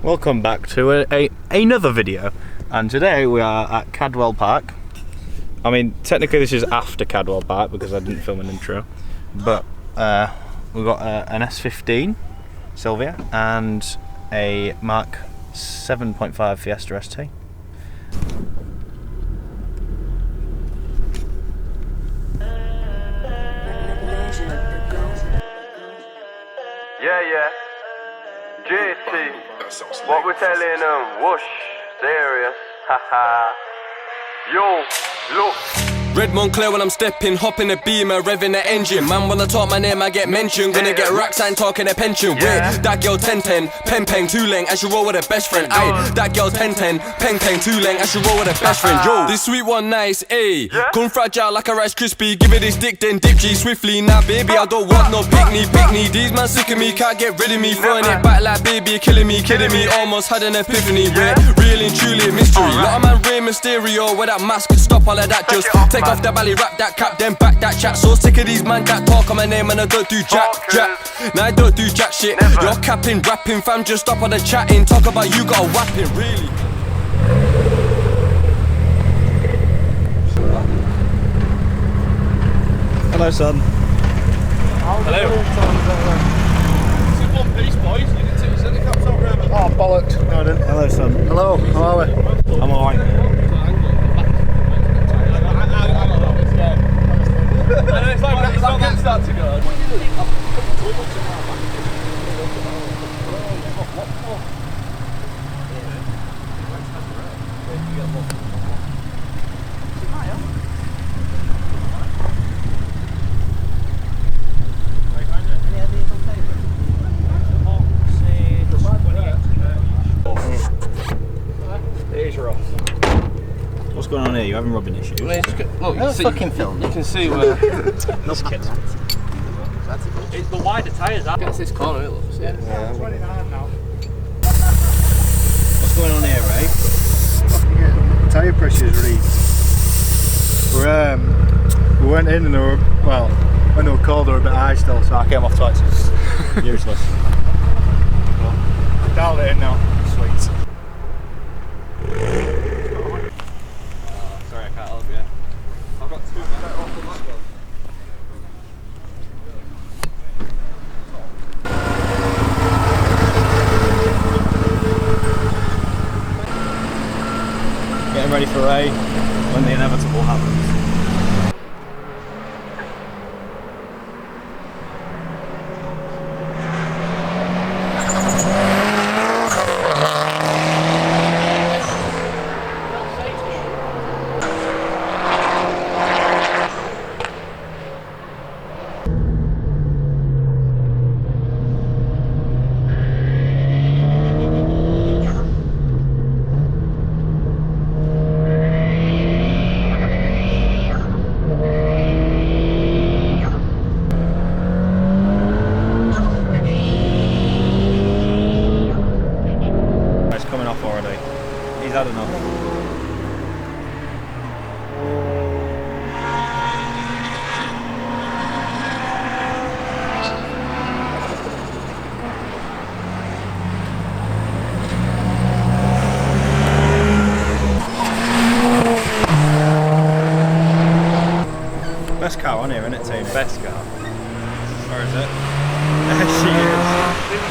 Welcome back to another video, and today we are at Cadwell Park. I mean, technically this is after Cadwell Park because I didn't film an intro, but we've got an S15 Silvia and a Mark 7.5 Fiesta ST. Yeah. JT, what we telling them? Whoosh, serious, haha. Yo, look. Red Moncler when I'm stepping, hop in the beamer, revving the engine. Man, when I talk my name, I get mentioned. Gonna get racks, I ain't talking a pension. Yeah. Wait, that girl 10-10, peng too leng, as you roll with a best friend. Aye, that girl 10-10, peng too leng, as you roll with a best friend. Yo, this sweet one nice, ayy. Yeah. Come fragile like a Rice Krispie. Give it this dick, then dip G swiftly. Nah, baby, I don't want no pick me. These man sick of me, can't get rid of me. Throwing it back like baby, you're killing me, kidding me. Almost had an epiphany. Wait, real and truly a mystery. Lot of man Ray Mysterio with that mask, stop all of that. Just take off the belly, wrap that cap, then back that chat. So sick of these man that talk on my name and I don't do jack. Nah, I don't do jack shit. You're capping, rapping, fam, just stop on the chatting. Talk about you got a whapping, really. Hello, son. Hello. This is one piece, boys. You didn't take your centre caps over here. Oh, bollocks. No, I didn't. Hello, son. Hello, how are we? I'm alright. I know it's not going to start to go. What's going on here? You having rubbing issues? Look, you see, fucking film. you can see where This kid. it's the wider tyres. Against this corner, it looks. Yeah. What's going on here, Ray? Tyre pressure is really. We went in and they were, well, when they were cold, they were a bit high still, so I came off twice. Useless. Dialed it in now. Sweet. Sorry, I can't help you. I've got two. Getting ready for Ray when the inevitable happens. Coming off already. He's had enough. Best car on here, isn't it, Tina? Best car. Or is it? There she is.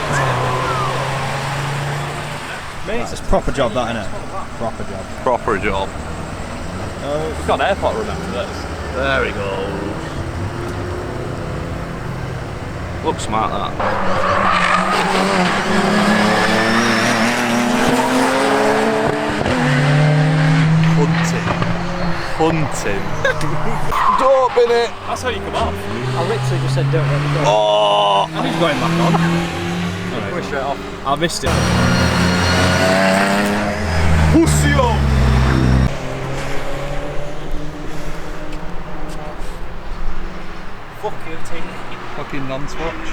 It's a proper job, that, isn't it? Proper job. Proper job. We've got an airport room after this. There we go. Looks smart, that. Hunting. Dope in it. That's how you come off. I literally just said don't let me go. Oh! And he's going back on. We're straight off. I missed it. Pusio! Fuck you, Tina. Fucking non-swatch.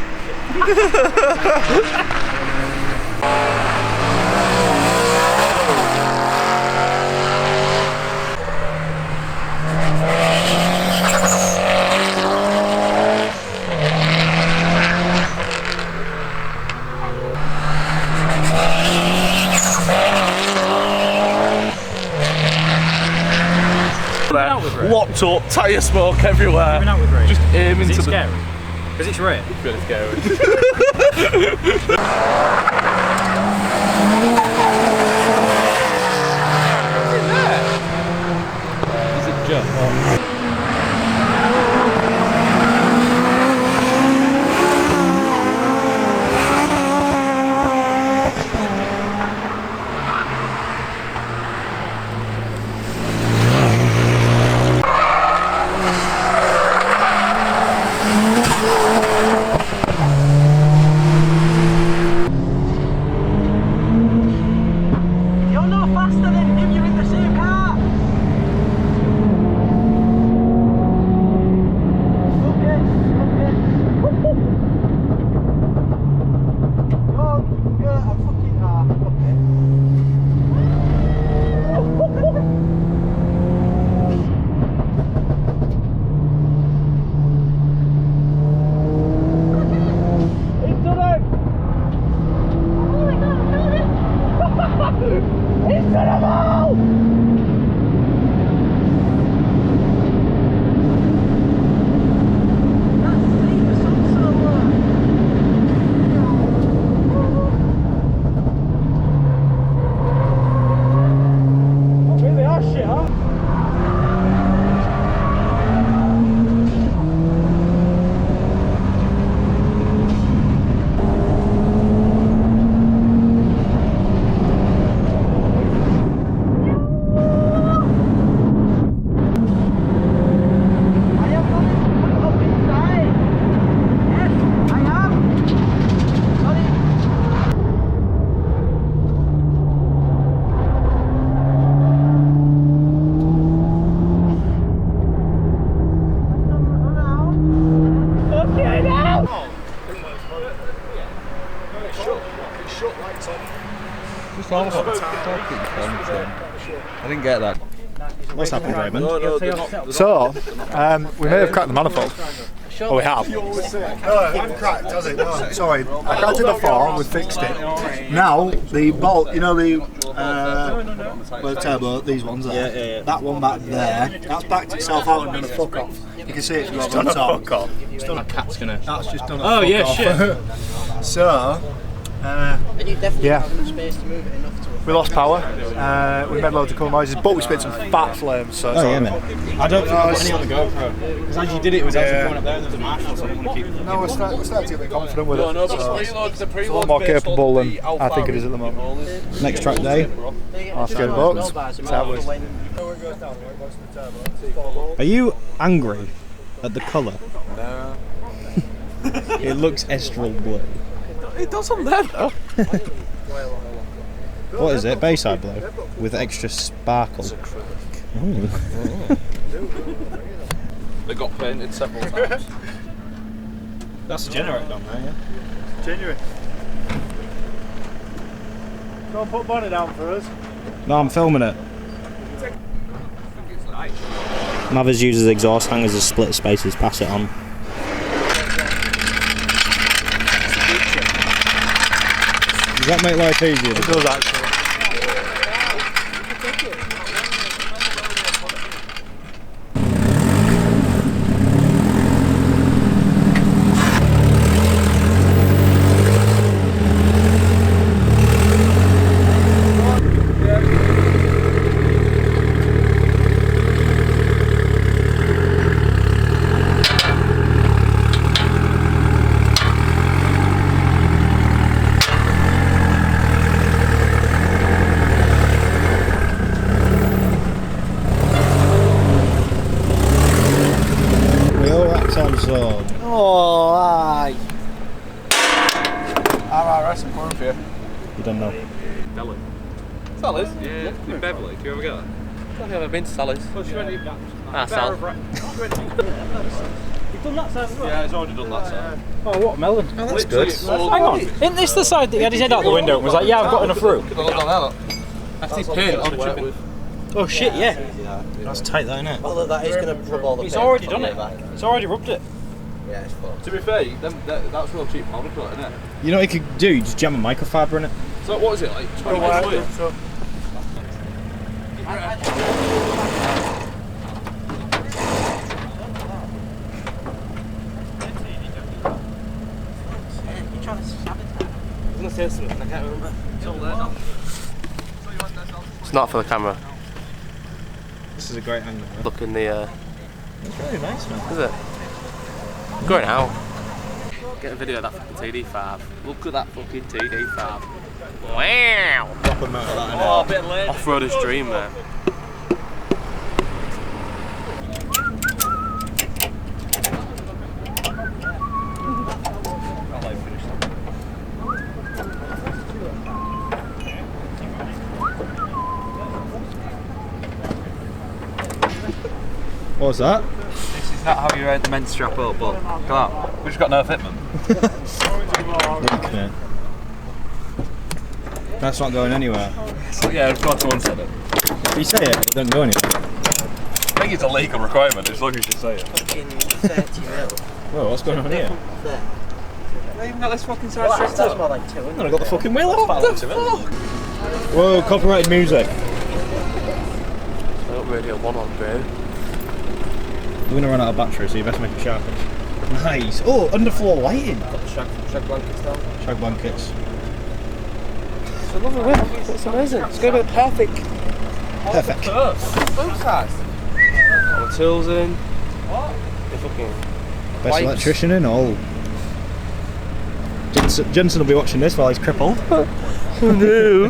locked up, tyre smoke everywhere. Coming out with rain. Just aiming Is to it the. scary? Because it's rain. It's really scary. Is it just? You're no faster than him, you're in the same car! Okay, okay. You're a fucking car, okay. He's done it! Oh my god, I found it! He's done it all! That's see, the sun's so low. Not really our shit, huh? I am going to put it up inside. Yes, I am. Sorry. Okay now. I didn't get that. What's happened, Raymond? So, we may have cracked the manifold. Oh, we have. No, I haven't cracked, has it? No, sorry. I cracked it before, we fixed it. Now, the bolt, you know the well, the turbo, these ones there, that one back there, that's backed itself out and done a fuck off. You can see it's just done a fuck off. It's done a cat's gonna. That's just done a fuck off. Oh yeah, shit. So, And you definitely yeah. have enough space to move it enough to we lost power. We made loads of cool noises, but we spit some fat flames. So Oh yeah, man. I don't think I've got any on the GoPro. Because as you did it was actually going up there and there was a marshal, so I didn't want to keep it. No, we're starting to get a bit confident with it. No, but So it's a it's a lot more capable than I think it is at the moment. Next track day. Let's get boats. Are you angry at the colour? No. It looks Estral blue. It doesn't then. What is it? Bayside blue with extra sparkle. Ooh. They got painted several times. That's a generator on there, yeah. Genuine. Go and put bonnet down for us. No, I'm filming it. Mathers uses exhaust hangers as split spaces, pass it on. Does that make life easier? It does actually. Oh, aye. RRS and pouring for you. You don't know. Sally's? Yeah, in Beverley. Do you ever go there? I don't think I've ever been to Sally's. Ah, Sal. You've done that side as well? Yeah, he's already done that side. Oh, what a melon. Oh, that's good. Hang on, isn't this the side that he had his head out the window and was like, yeah, I've got enough room? That's his paint on the chipping. Oh shit, yeah. That's tight though, isn't it? Well, that is going to rub all the He's paint already from done it. the back. He's already rubbed it. Yeah, it's fucked. To be fair, that's real cheap powder coat, isn't it? You know what you could do? You just jam a microfiber in it. So what is it, like 20 quid? say something, I can't remember. It's not for the camera. This is a great angle. Right? Look in the. It's really nice, man. Is it? I'm going out. Get a video of that fucking TD5. Look at that fucking TD5. Wow! Proper motor that, Oh, a bit late. Off-roader's dream, man. What was that? This is not how you're meant to strap up, but come on. We've just got no fitment. That's not going anywhere. So, yeah, I've got to unset it. If you say it, it doesn't go anywhere. I think it's a legal requirement as long as you say it. Fucking 30 mil. Whoa, what's going on here? I even got this fucking side Well, stripped that's up. more like 200. I got the fucking wheel off. What the fuck? Whoa, copyrighted music. I got radio 1 on, bro. We're gonna run out of battery, so you best make it sharpish. Nice. Oh, underfloor lighting. Got the shag blankets down. Shag blankets. It's a lovely whip. It's amazing. It's going to be perfect. Perfect. Both sides. All the tools in. The fucking Best wipes. electrician in all. Jensen will be watching this while he's crippled. Oh no.